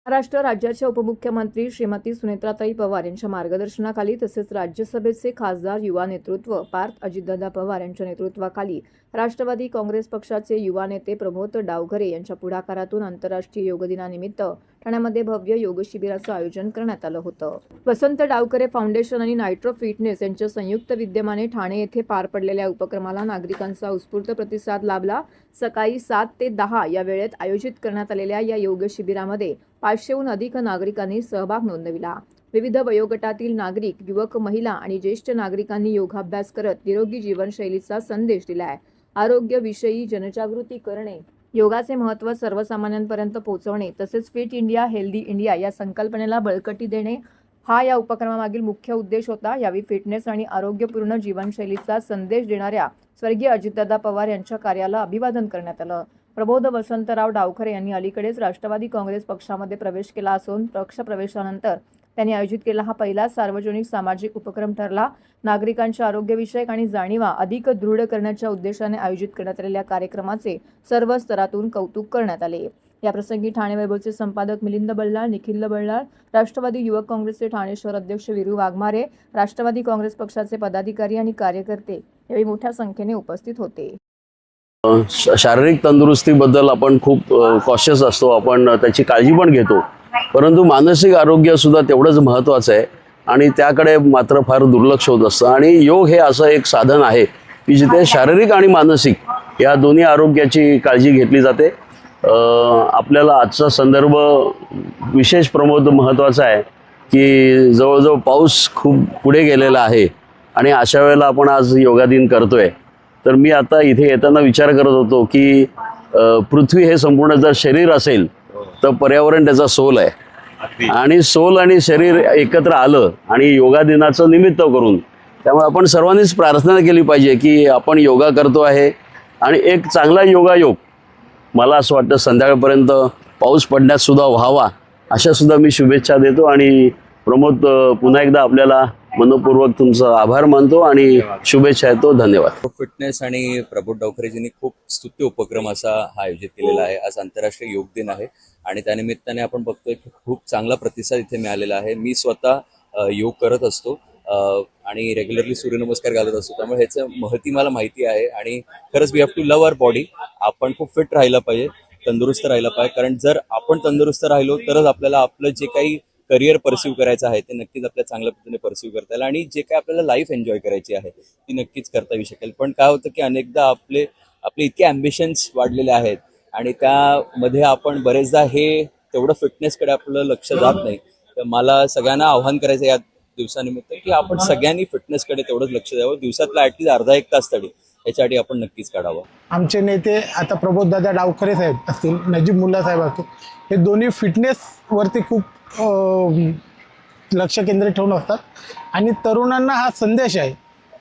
महाराष्ट्र राज्याच्या उपमुख्यमंत्री श्रीमती सुनेत्राताई पवार यांच्या मार्गदर्शनाखाली तसेच राज्यसभेचे खासदार युवा नेतृत्व पार्थ अजितदादा पवार यांच्या नेतृत्वाखाली राष्ट्रवादी काँग्रेस पक्षाचे युवा नेते प्रमोद डावखरे यांच्या पुढाकारातून आंतरराष्ट्रीय योग दिनानिमित्त ठाण्यामध्ये भव्य योग शिबिराचं आयोजन करण्यात आलं होतं। वसंत डावखरे फाउंडेशन आणि नायट्रो फिटनेस यांच्या संयुक्त विद्यमाने ठाणे येथे पार पडलेल्या उपक्रमाला नागरिकांचा उत्स्फूर्त प्रतिसाद लाभला। सकाळी 7 ते 10 या वेळेत आयोजित करण्यात आलेल्या या योग शिबिरामध्ये 500हून अधिक नागरिकांनी सहभाग नोंदविला। विविध वयोगटातील नागरिक, युवक, महिला आणि ज्येष्ठ नागरिकांनी योगाभ्यास करत निरोगी जीवनशैलीचा संदेश दिलाय। आरोग्याविषयी जनजागृती करणे, योगाचे महत्त्व सर्वसामान्यांपर्यंत पोहोचवणे तसेच फिट इंडिया हेल्दी इंडिया या संकल्पनेला बळकटी देणे हा या उपक्रमामागील मुख्य उद्देश होता। यावेळी फिटनेस आणि आरोग्यपूर्ण जीवनशैलीचा संदेश देणाऱ्या स्वर्गीय अजितदादा पवार यांच्या कार्याला अभिवादन करण्यात आलं। प्रबोध वसंतराव डावखरे यांनी अलीकडेच राष्ट्रवादी काँग्रेस पक्षामध्ये प्रवेश केला असून पक्ष प्रवेशानंतर त्यांनी आयोजित केलेला हा पहिला सार्वजनिक सामाजिक उपक्रम ठरला। नागरिकांच्या आरोग्यविषयक आणि जाणीवा अधिक दृढ करण्याच्या उद्देशाने आयोजित करण्यात आलेल्या कार्यक्रमाचे सर्व स्तरातून कौतुक करण्यात आले। याप्रसंगी ठाणे वैभवचे संपादक मिलिंद बल्लाळ, निखिल बल्लाळ, राष्ट्रवादी युवक काँग्रेसचे ठाणे शहर अध्यक्ष वीरू वाघमारे, राष्ट्रवादी काँग्रेस पक्षाचे पदाधिकारी आणि कार्यकर्ते यावेळी मोठ्या संख्येने उपस्थित होते। शारीरिक तंदुरुस्तीबद्दल आपण खूप कॉशियस असतो, आपण त्याची काळजी पण घेतो, परंतु मानसिक आरोग्य सुद्धा तेवढंच महत्त्वाचं आहे आणि त्याकडे मात्र फार दुर्लक्ष होत असतं। आणि योग हे असं एक साधन आहे की जिथे शारीरिक आणि मानसिक या दोन्ही आरोग्याची काळजी घेतली जाते। आपल्याला आजचा संदर्भ विशेष प्रमोद महत्त्वाचा आहे की जवळजवळ पाऊस खूप पुढे गेलेला आहे आणि अशा वेळेला आपण आज योगा दिन करतोय। तर मी आता इथे येताना विचार करत होतो की पृथ्वी हे संपूर्ण जर शरीर असेल तर पर्यावरण त्याचा सोल आहे आणि सोल आणि शरीर एकत्र आलं आणि योगा दिनाचं निमित्त करून त्यामुळे आपण सर्वांनीच प्रार्थना केली पाहिजे की आपण योगा करतो आहे आणि एक चांगला योगायोग मला असं वाटतं संध्याकाळपर्यंत पाऊस पडण्यास सुद्धा व्हावा अशा सुद्धा मी शुभेच्छा देतो। आणि प्रमोद, पुन्हा एकदा आपल्याला मनपूर्वक तुमचा आभार मानतो आणि शुभेच्छा देतो। धन्यवाद। फिटनेस आणि प्रबोध डावखरेजींनी खूप स्तुत्य उपक्रम असा हा आयोजित केलेला आहे। आज आंतरराष्ट्रीय योग दिन आहे आणि त्यानिमित्ताने आपण बघतोय की खूप चांगला प्रतिसाद इथे मिळालेला आहे। मी स्वतः योग करत असतो आणि रेग्युलरली सूर्यनमस्कार घालत असतो, त्यामुळे ह्याचं महत्त्व मला माहिती आहे। आणि खरंच we have to love our body. आपण खूप फिट राहिलं पाहिजे, तंदुरुस्त राहिलं पाहिजे, कारण जर आपण तंदुरुस्त राहिलो तरच आपल्याला आपलं जे काही करिअर परस्यू करायचं आहे ते नक्कीच आपल्या चांगल्या पद्धतीने परस्यू करता येईल आणि जे काय आपल्याला लाईफ एन्जॉय करायची आहे ती नक्कीच करता येऊ शकेल। पण काय होतं की अनेकदा आपले इतके ॲम्बिशन्स वाढलेले आहेत आणि त्यामध्ये आपण बरेचदा हे तेवढं फिटनेसकडे आपलं लक्ष जात नाही। तर मला सगळ्यांना आव्हान करायचं या दिवसानिमित्त की आपण सगळ्यांनी फिटनेसकडे तेवढंच लक्ष द्यावं। दिवसातला ॲटलीस्ट अर्धा एक तास तरी याच्यासाठी आपण नक्कीच काढावं। आमचे नेते आता प्रबोधदादा डावखरे साहेब असतील, नजीब मुल्ला साहेब असतील, हे दोन्ही फिटनेसवरती खूप लक्ष केंद्रित ठेवून असतात आणि तरुणांना हा संदेश आहे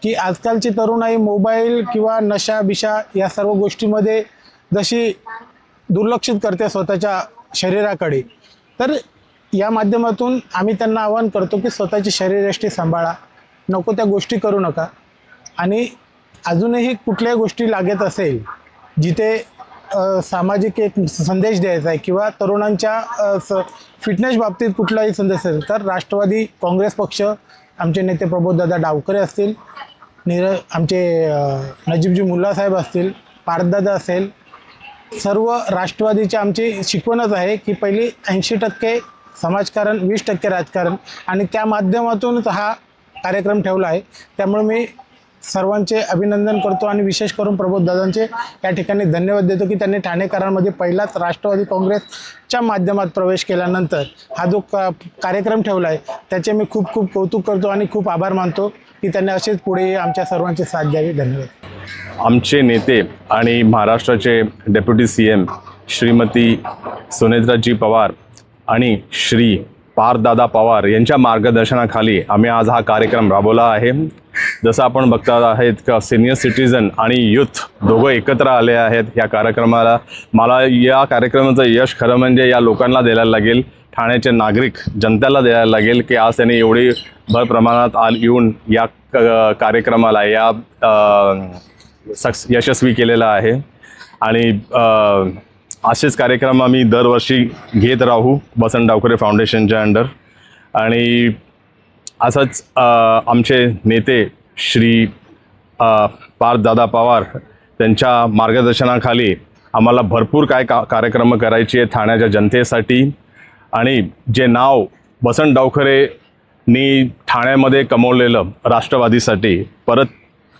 की आजकालची तरुणाई मोबाईल किंवा नशा बिशा या सर्व गोष्टीमध्ये जशी दुर्लक्षित करते स्वतःच्या शरीराकडे, तर या माध्यमातून आम्ही त्यांना आवाहन करतो की स्वतःची शरीरयष्टी सांभाळा, नको त्या गोष्टी करू नका आणि अजूनही कुठल्याही गोष्टी लागत असेल जिथे सामाजिक एक संदेश द्यायचा आहे किंवा तरुणांच्या फिटनेस बाबतीत कुठलाही संदेश असेल तर राष्ट्रवादी काँग्रेस पक्ष, आमचे नेते प्रबोधदादा डावखरे असतील, आमचे नजीबजी मुल्ला साहेब असतील, पार्थदादा असेल, सर्व राष्ट्रवादीची आमची शिकवणच आहे की पहिली 80% समाजकारण 20% राजकारण आणि त्या माध्यमातूनच हा कार्यक्रम ठेवला आहे। त्यामुळे मी सर्वांचे अभिनंदन करतो आणि विशेष करून प्रबोधदादांचे या ठिकाणी धन्यवाद देतो की त्यांनी ठाणेकरांमध्ये पहिलाच राष्ट्रवादी काँग्रेसच्या माध्यमात प्रवेश केल्यानंतर हा जो कार्यक्रम ठेवला आहे त्याचे मी खूप खूप कौतुक करतो आणि खूप आभार मानतो की त्यांनी असेच पुढे आमच्या सर्वांची साथ द्यावी। धन्यवाद। आमचे नेते आणि महाराष्ट्राचे डेप्युटी CM श्रीमती सुनेत्राजी पवार आणि श्री पार्थदादा पवार यांच्या मार्गदर्शनाखाली आम्ही आज हा कार्यक्रम राबवला आहे। जसं आपण बघता आहेत का सिनियर सिटीजन आणि यूथ दोघं एकत्र आले आहेत या कार्यक्रमाला। मला या कार्यक्रमाचं यश खरं म्हणजे या लोकांना द्यायला लागेल, ठाण्याचे नागरिक जनतेला द्यायला लागेल की आज त्यांनी एवढी भर प्रमाणात येऊन या कार्यक्रमाला यशस्वी केलेला आहे। आणि असेच कार्यक्रम आम्ही दरवर्षी घेत राहू वसंत डावखरे फाउंडेशनच्या अंडर. आणि असंच आमचे नेते श्री पार्थदादा पवार त्यांच्या मार्गदर्शनाखाली आम्हाला भरपूर काय कार्यक्रम करायची आहे ठाण्याच्या जनतेसाठी. आणि जे नाव वसंत डावखरेंनी ठाण्यामध्ये कमवलेलं राष्ट्रवादीसाठी, परत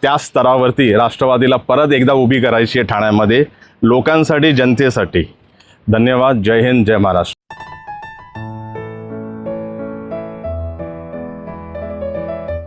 त्या स्तरावरती राष्ट्रवादीला परत एकदा उभी करायची आहे ठाण्यामध्ये, लोकांसाठी, जनतेसाठी. धन्यवाद. जय हिंद, जय महाराष्ट्र.